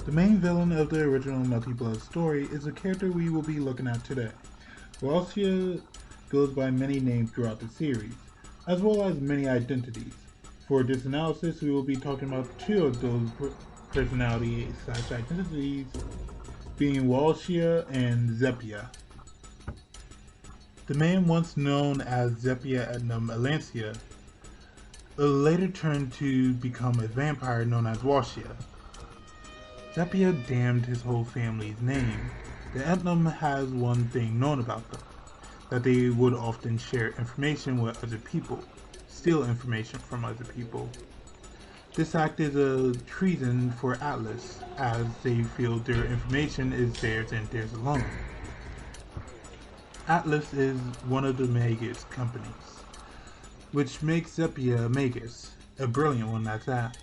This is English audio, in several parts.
The main villain of the original Melty Blood story is the character we will be looking at today. Walachia goes by many names throughout the series, as well as many identities. For this analysis, we will be talking about two of those personality/identities, being Walachia and Zepia. The man once known as Zepia Etnam later turned to become a vampire known as Walachia. Zepia damned his whole family's name. The Etnam has one thing known about them, that they would often share information with other people, steal information from other people. This act is a treason for Atlas, as they feel their information is theirs and theirs alone. Atlas is one of the Magus companies, which makes Zepia a Magus, a brilliant one at that.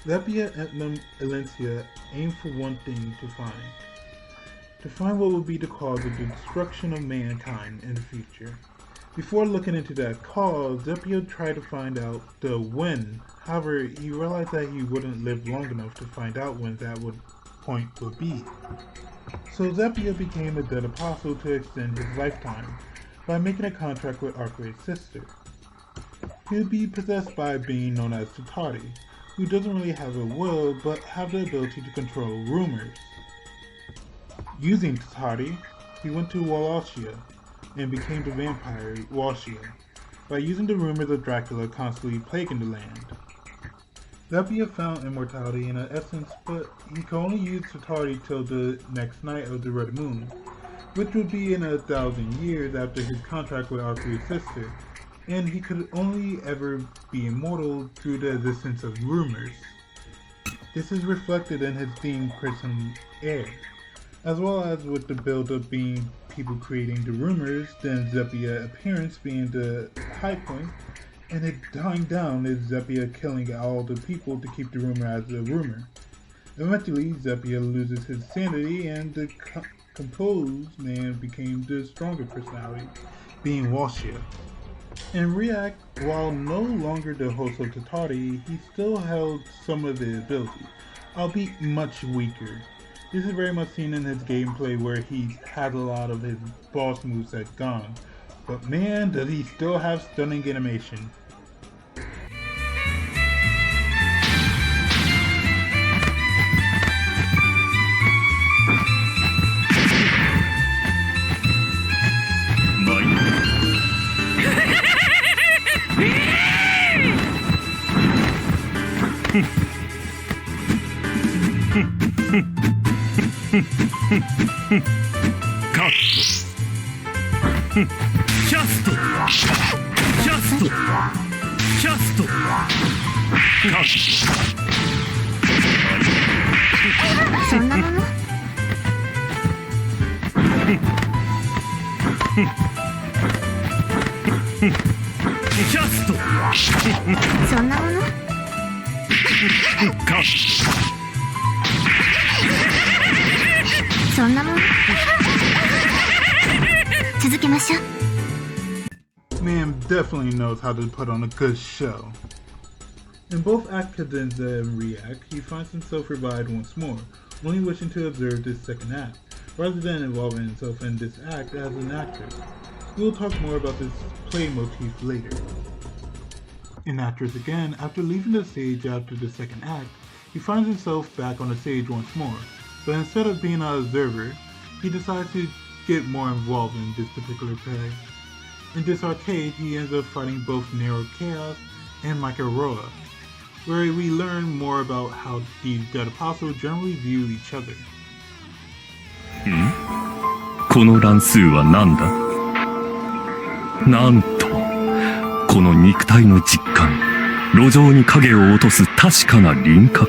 Zepia Etnam aimed for one thing to find what would be the cause of the destruction of mankind in the future. Before looking into that cause, Zepia tried to find out the when. However, he realized that he wouldn't live long enough to find out when that point would be. So Zepia became a dead apostle to extend his lifetime by making a contract with Arcueid's sister. He would be possessed by a being known as Tatari, who doesn't really have a will but have the ability to control rumors. Using Tatari, he went to Walachia and became the vampire Walachia by using the rumors of Dracula constantly plaguing the land. Zepia found immortality in an essence, but he could only use Tatari till the next night of the Red Moon, which would be in 1,000 years after his contract with Arcueid's sister, and he could only ever be immortal through the existence of rumors. This is reflected in his theme Chrism Air, as well as with the build-up being people creating the rumors, then Zepia's appearance being the high point, and it dying down is Zepia killing all the people to keep the rumor as a rumor. Eventually, Zepia loses his sanity and the composed man became the stronger personality, being Walachia. In React, while no longer the host of Tatari, he still held some of the ability, albeit much weaker. This is very much seen in his gameplay where he had a lot of his boss moveset gone, but man does he still have stunning animation. Man definitely knows how to put on a good show. In both Act Cadenza and React, he finds himself revived once more, only wishing to observe this second act, rather than involving himself in this act as an actress. We will talk more about this play motif later. In Actress again, after leaving the stage after the second act, he finds himself back on the stage once more, but instead of being an observer, he decides to get more involved in this particular play. In this arcade, he ends up fighting both Nero Chaos and Microa, where we learn more about how these dead apostles generally view each other. この乱数は何だ？なんと、この肉体の実感、路上に影を落とす確かな輪郭。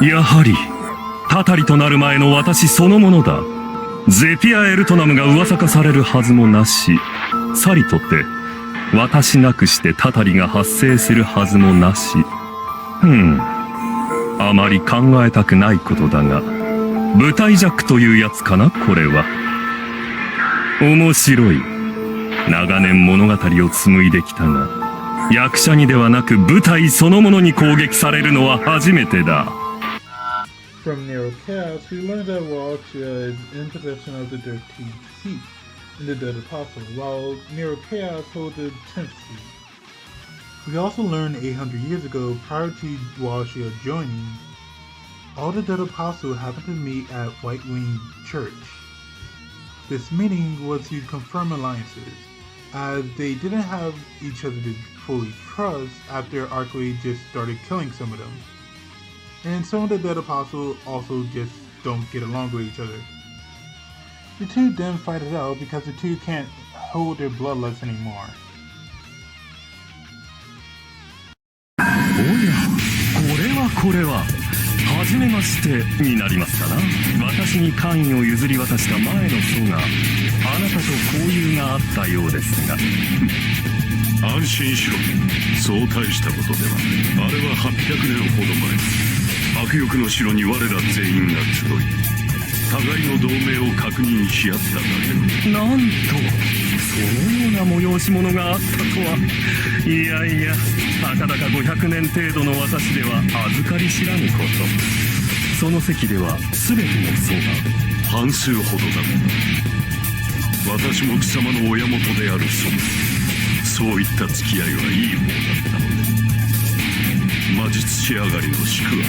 やはり、タタリとなる前の私そのものだ。ゼピア・エルトナムが噂化されるはずもなし、さりとて、私なくしてタタリが発生するはずもなし。あまり考えたくないことだが、舞台ジャックというやつかな、これは。面白い。長年物語を紡いできたが、役者にではなく舞台そのものに攻撃されるのは初めてだ。From Nero Chaos, we learn that Walachia is in possession of the 13th seat in the Dead Apostle, while Nero Chaos holds the 10th seat. We also learned 800 years ago, prior to Walachia joining, all the Dead Apostle happened to meet at White Wing Church. This meeting was to confirm alliances, as they didn't have each other to fully trust after Arcueid just started killing some of them. And some of the Dead Apostles also just don't get along with each other. The two then fight it out because the two can't hold their bloodlust anymore. これは初めましてになりますかな。私に官位を譲り渡した前の僧があなたと交友があったようですが安心しろ、そう大したことではない。あれは800年ほど前、悪欲の城に我ら全員が集い互いの同盟を確認し合っただけの。なんとそのような催し物があったとは。いやいや、たかだか500年程度の私では預かり知らぬこと。その席では全ての僧が半数ほどだった。私も貴様の親元である僧、そういった付き合いはいい方だったので、魔術師上がりの宿は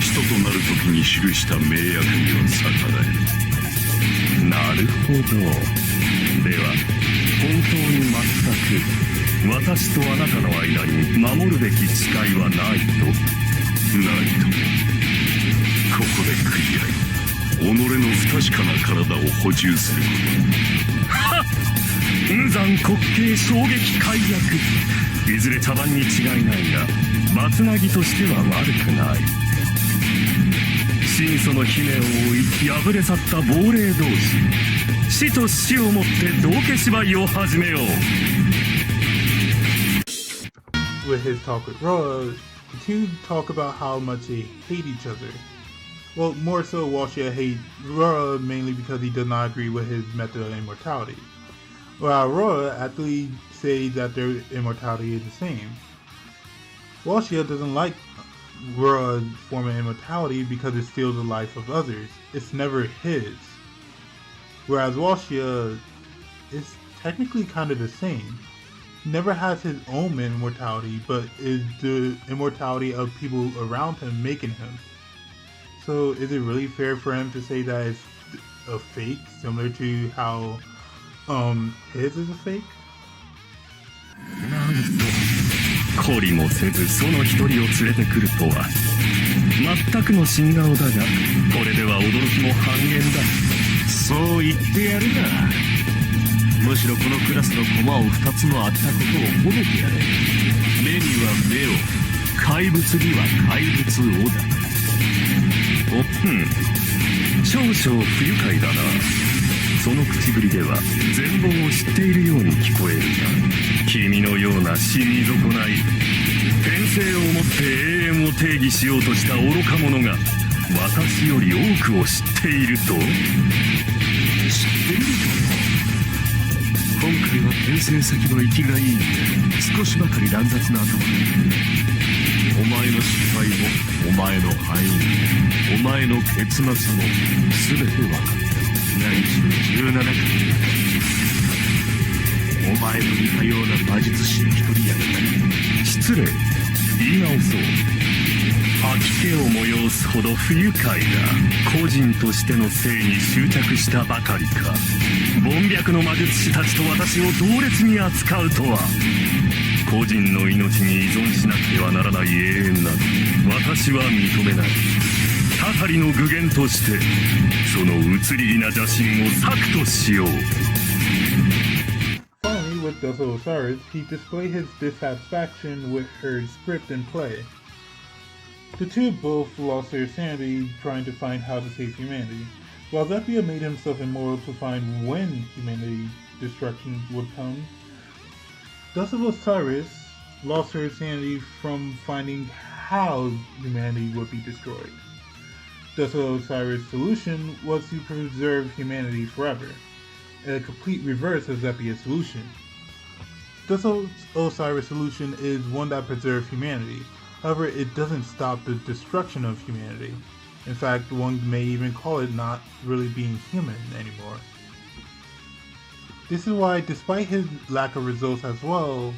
使徒となる時に記した名役には逆らえる。なるほど。では本当に全く私とあなたの間に守るべき誓いはないと。ないとここで繰り合い己の不確かな体を補充すること。はっ、無残滑稽衝撃解約。いずれ茶番に違いないがバツナギとしては悪くない。真祖の姫を追い破れ去った亡霊同士、死と死をもって道化芝居を始めよう。With his talk with Roa, the two talk about how much they hate each other. Well, more so Walachia hates Roa mainly because he does not agree with his method of immortality, while Roa actually says that their immortality is the same. Walachia doesn't like Roa's form of immortality because it steals the life of others. It's never his. Whereas Walachia is technically kind of the same. He never has his own immortality, but is the immortality of people around him making him. So is it really fair for him to say that it's a fake, similar to how his is a fake? なんと懲りもせずその一人を連れてくるとは全くの新顔だが、これでは驚きも半減だ。そう言ってやるな。むしろこのクラスの駒を2つもあったことを褒めてやれ。目には目を、怪物には怪物をだ。おっ、少々不愉快だな。その口ぶりでは全貌を知っているように聞こえるが、君のような死に損ない転生をもって永遠を定義しようとした愚か者が私より多くを知っていると。知っていると今回は転生先の生きがいいんで少しばかり乱雑な頭だ。お前の失敗もお前の敗因もお前の結末も全て分かった。何しろ17回お前の似たような魔術師の一人やったり。失礼、言い直そう。吐き気を催すほど不愉快だ。個人としての性に執着したばかりか。凡略の魔術師たちと私を同列に扱うとは。個人の命に依存しなくてはならない永遠など私は認めない。タタリの具現としてその移りりな邪神を削としよう。Finally, with Dusel Osiris, he displayed his dissatisfaction with her script and play. The two both lost their sanity trying to find how to save humanity, while Zepia made himself immortal to find when humanity destruction would come. Dusel Osiris lost her sanity from finding how humanity would be destroyed. Dusel Osiris' solution was to preserve humanity forever, a complete reverse of Zepia's solution. Dusel Osiris' solution is one that preserves humanity, However, it doesn't stop the destruction of humanity. In fact, one may even call it not really being human anymore. This is why, despite his lack of results as well,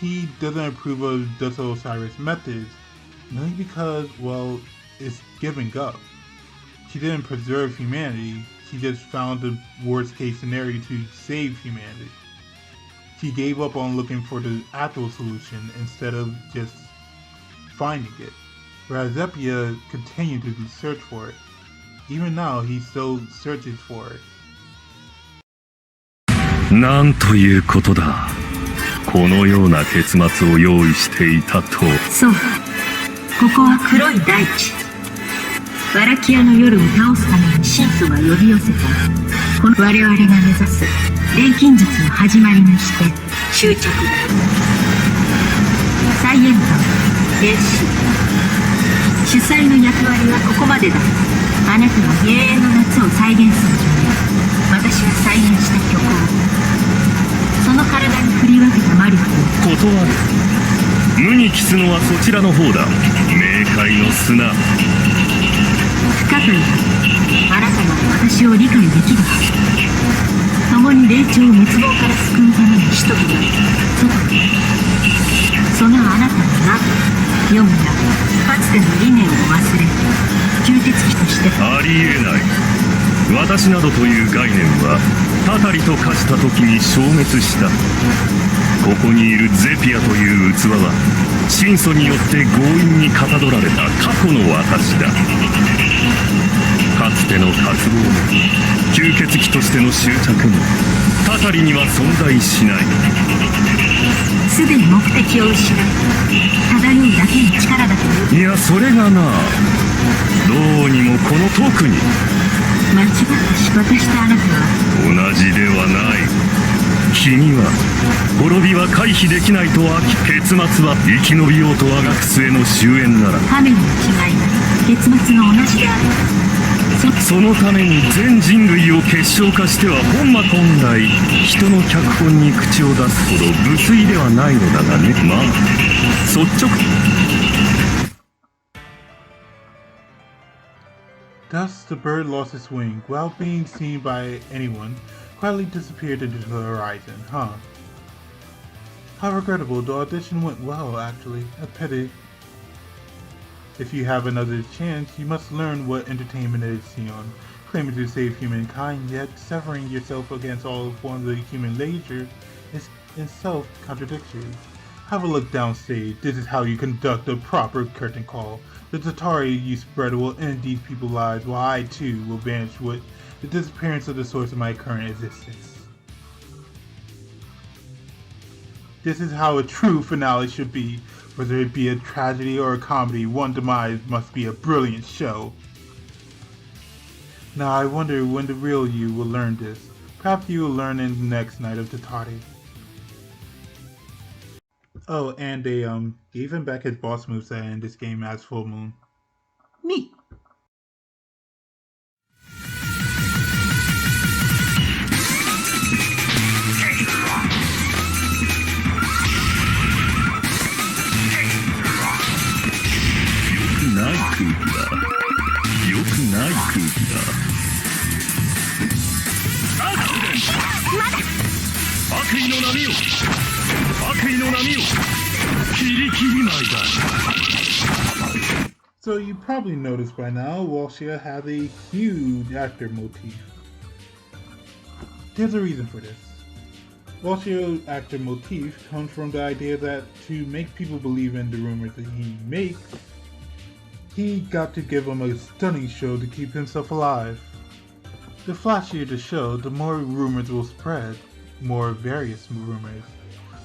he doesn't approve of the Osiris methods, mainly because, well, it's giving up. She didn't preserve humanity, she just found the worst case scenario to save humanity. She gave up on looking for the actual solution instead of just finding it, whereas Zepia continued to search for it. Even now, he still searches for it. なんということだ。このような結末を用意していたと。そう。ここは黒い大地。ワラキアの夜を倒すために神祖が呼び寄せた。この我々が目指す錬金術の始まりにして終着だ。再現官、練習。主催の役割はここまでだ。あなたは永遠の夏を再現するため、私は再現した曲を。その体に振り分けた魔力を断る。無に帰すのはそちらの方だ。冥界の砂。不可解だ。あなたが私を理解できるはず。共に霊長を滅亡から救うために使徒となり外に。そのあなたのな読むな。かつての理念を忘れ吸血鬼としてありえない。私などという概念はタタリと化した時に消滅した。ここにいるゼピアという器は神祖によって強引にかたどられた過去の私だ。かつての渇望も吸血鬼としての執着もタタリには存在しない。すでに目的を失い漂うだけの力だという。いや、それがな、どうにもこの特に間違った仕方したあなたは同じではない。君は滅びは回避できないと飽き、結末は生き延びようとあがく末の終焉なら神の違いは結末が同じである。そのために全人類を結晶化しては本末本来人の脚本に口を出すほど無粋ではないのだがね。まあ率直。Thus, the bird lost its wing, without being seen by anyone, quietly disappeared into the horizon, huh? How regrettable. The audition went well, actually. A pity. If you have another chance, you must learn what entertainment is, Sion. Claiming to save humankind, yet severing yourself against all forms of human nature is itself contradictory. Have a look downstage. This is how you conduct a proper curtain call. The Tatari you spread will end these people's lives, while I too will vanish with the disappearance of the source of my current existence. This is how a true finale should be. Whether it be a tragedy or a comedy, one demise must be a brilliant show. Now I wonder when the real you will learn this. Perhaps you will learn in the next night of Tatari. Oh, and they gave him back his boss moveset in this game as Full Moon. Neat. So you probably noticed by now, Walachia has a huge actor motif. There's a reason for this. Walachio's actor motif comes from the idea that to make people believe in the rumors that he makes, he got to give them a stunning show to keep himself alive. The flashier the show, the more rumors will spread, more various rumors.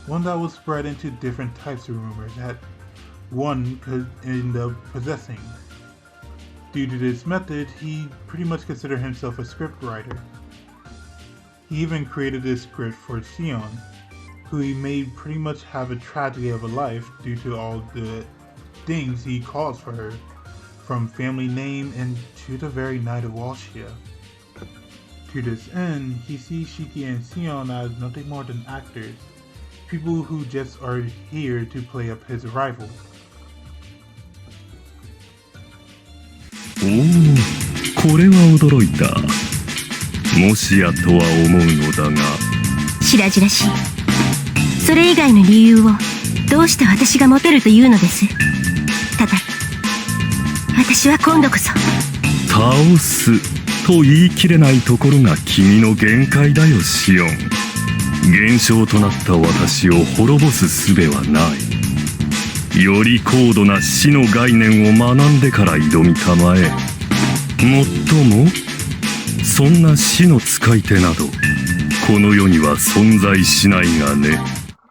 One that will spread into different types of rumors that one could end up possessing. Due to this method, he pretty much considered himself a script writer. He even created this script for Sion, who he made pretty much have a tragedy of a life due to all the things he caused for her, from family name and to the very night of Walachia. To this end, he sees Shiki and Sion as nothing more than actors, people who just are here to play up his rival. おお、これは驚いた。もしやとは思うのだが。白々しい。それ以外の理由をどうして私が持てるというのです。ただ私は今度こそ倒すと言い切れないところが君の限界だよ、シオン。現象となった私を滅ぼす術はない。より高度な死の概念を学んでから挑みたまえ。もっともそんな死の使い手などこの世には存在しないがね。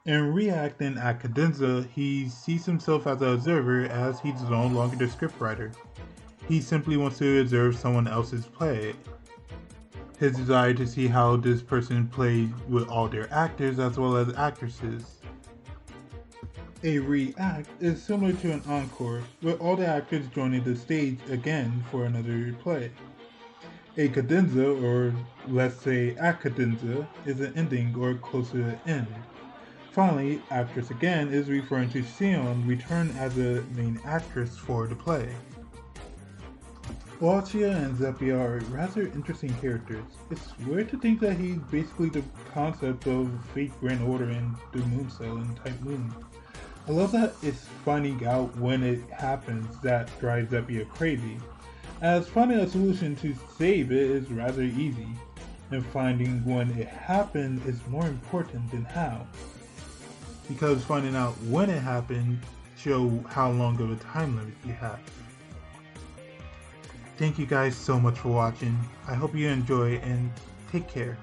In reacting at Cadenza, he sees himself as an observer as he's no longer the scriptwriter. He simply wants to observe someone else's play. His desire to see how this person played with all their actors as well as actresses. A react is similar to an encore, with all the actors joining the stage again for another play. A cadenza, or let's say a cadenza, is an ending or close to an end. Finally, actress again is referring to Sion return as a main actress for the play. Walachia and Zepia are rather interesting characters. It's weird to think that he's basically the concept of Fate Grand Order and the Moon Cell and Type Moon. I love that it's finding out when it happens that drives Zepia crazy, as finding a solution to save it is rather easy, and finding when it happened is more important than how. Because finding out when it happened shows how long of a time limit you have. Thank you guys so much for watching. I hope you enjoy and take care.